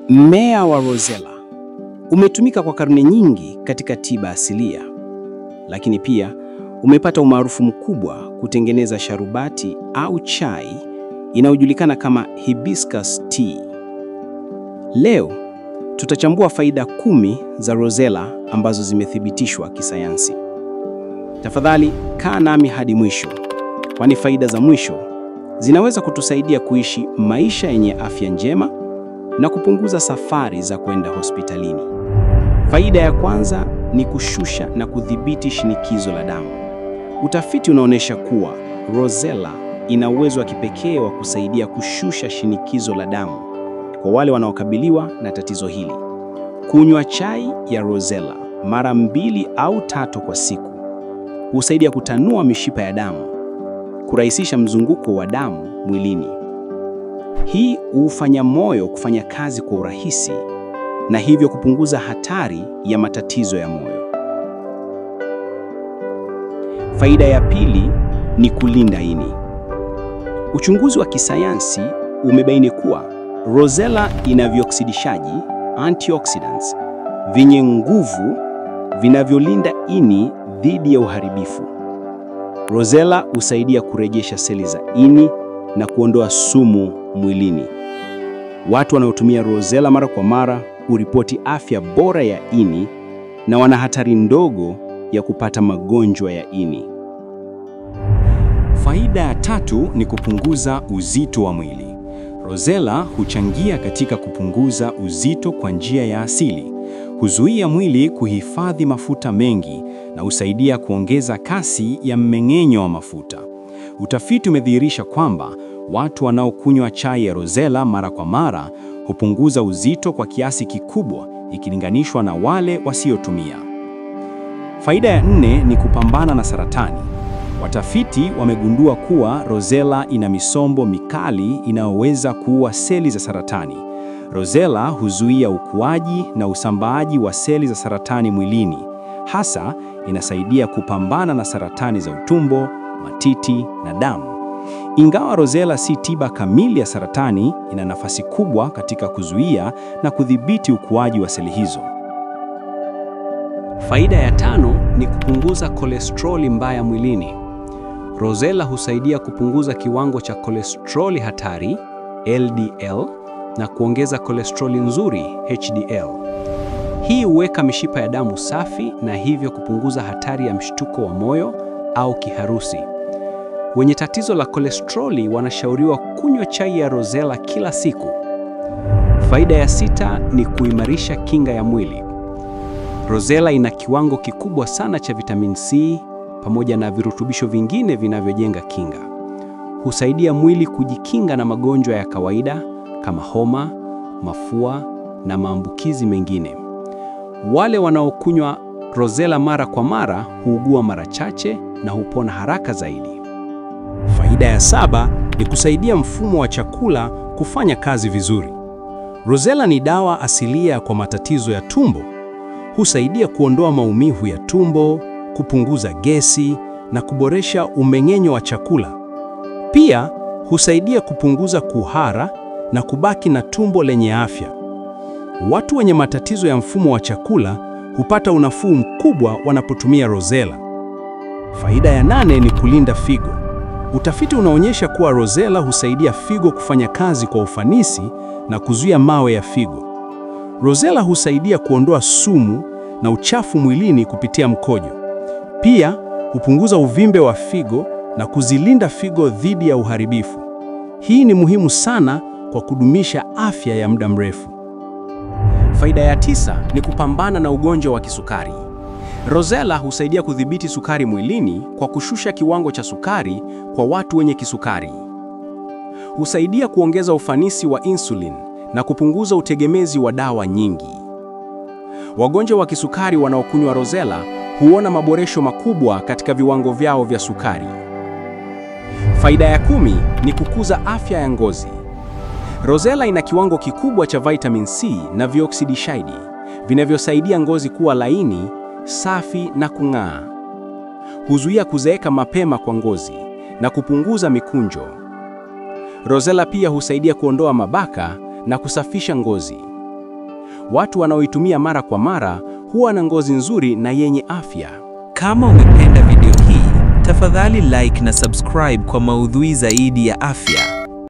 Mmea wa rosella umetumika kwa karne nyingi katika tiba asilia, lakini pia umepata umaarufu mkubwa kutengeneza sharubati au chai inayojulikana kama hibiscus tea. Leo tutachambua faida 10 za rosella ambazo zimethibitishwa kisayansi. Tafadhali kaa nami hadi mwisho, kwani faida za mwisho zinaweza kutusaidia kuishi maisha yenye afya njema na kupunguza safari za kwenda hospitalini. Faida ya kwanza ni kushusha na kudhibiti shinikizo la damu. Utafiti unaonyesha kuwa rosella ina uwezo wa kipekee wa kusaidia kushusha shinikizo la damu kwa wale wanaokabiliwa na tatizo hili. Kunywa chai ya rosella mara 2 au 3 kwa siku husaidia kutanua mishipa ya damu, kurahisisha mzunguko wa damu mwilini. Hii hufanya moyo kufanya kazi kwa urahisi na hivyo kupunguza hatari ya matatizo ya moyo. Faida ya pili ni kulinda ini. Uchunguzi wa kisayansi umebaini kuwa rosella ina vioksidishaji antioxidants vyenye nguvu vinavyolinda ini dhidi ya uharibifu. Rosella husaidia kurejesha seli za ini na kuondoa sumu mwilini. Watu wanaotumia rosella mara kwa mara huripoti afya bora ya ini na wana hatari ndogo ya kupata magonjwa ya ini. Faida ya tatu ni kupunguza uzito wa mwili. Rosella huchangia katika kupunguza uzito kwa njia ya asili, huzuia mwili kuhifadhi mafuta mengi na husaidia kuongeza kasi ya mmeng'enyo wa mafuta. Utafiti umedhihirisha kwamba watu wanaokunywa chai ya rosella mara kwa mara hupunguza uzito kwa kiasi kikubwa ikilinganishwa na wale wasiotumia. Faida ya 4 ni kupambana na saratani. Watafiti wamegundua kuwa rosella ina misombo mikali inayoweza kuua seli za saratani. Rosella huzuia ukuaji na usambaaji wa seli za saratani mwilini. Hasa inasaidia kupambana na saratani za utumbo, matiti na damu. Ingawa rosella si tiba kamili ya saratani, ina nafasi kubwa katika kuzuia na kudhibiti ukuaji wa seli hizo. Faida ya 5 ni kupunguza kolesteroli mbaya mwilini. Rosella husaidia kupunguza kiwango cha kolesteroli hatari LDL na kuongeza kolesteroli nzuri HDL. Hii huweka mishipa ya damu safi na hivyo kupunguza hatari ya mshtuko wa moyo au kiharusi. Wenye tatizo la kolesteroli wanashauriwa kunywa chai ya rosella kila siku. Faida ya 6 ni kuimarisha kinga ya mwili. Rosella ina kiwango kikubwa sana cha vitamin C pamoja na virutubisho vingine vinavyojenga kinga. Husaidia mwili kujikinga na magonjwa ya kawaida kama homa, mafua na maambukizi mengine. Wale wanaokunywa rosella mara kwa mara huugua mara chache na hupona haraka zaidi. Faida ya 7 ni kusaidia mfumo wa chakula kufanya kazi vizuri. Rosella ni dawa asilia kwa matatizo ya tumbo. Husaidia kuondoa maumivu ya tumbo, kupunguza gesi na kuboresha umeng'enyo wa chakula. Pia husaidia kupunguza kuhara na kubaki na tumbo lenye afya. Watu wenye matatizo ya mfumo wa chakula hupata unafuu mkubwa wanapotumia rosella. Faida ya 8 ni kulinda figo. Utafiti unaonyesha kuwa rosella husaidia figo kufanya kazi kwa ufanisi na kuzuia mawe ya figo. Rosella husaidia kuondoa sumu na uchafu mwilini kupitia mkojo. Pia hupunguza uvimbe wa figo na kuzilinda figo dhidi ya uharibifu. Hii ni muhimu sana kwa kudumisha afya ya muda mrefu. Faida ya 9 ni kupambana na ugonjwa wa kisukari. Rosella husaidia kudhibiti sukari mwilini kwa kushusha kiwango cha sukari kwa watu wenye kisukari. Husaidia kuongeza ufanisi wa insulin na kupunguza utegemezi wa dawa nyingi. Wagonjwa wa kisukari wanaokunywa rosella huona maboresho makubwa katika viwango vyao vya sukari. Faida ya 10 ni kukuza afya ya ngozi. Rosella ina kiwango kikubwa cha vitamin C na vioksidishaidi vinavyosaidia ngozi kuwa laini, safi na kung'aa. Huzuia kuzeeka mapema kwa ngozi na kupunguza mikunjo. Rosella pia husaidia kuondoa mabaka na kusafisha ngozi. Watu wanaoitumia mara kwa mara huwa na ngozi nzuri na yenye afya. Kama umependa video hii, tafadhali like na subscribe kwa maudhui zaidi ya afya.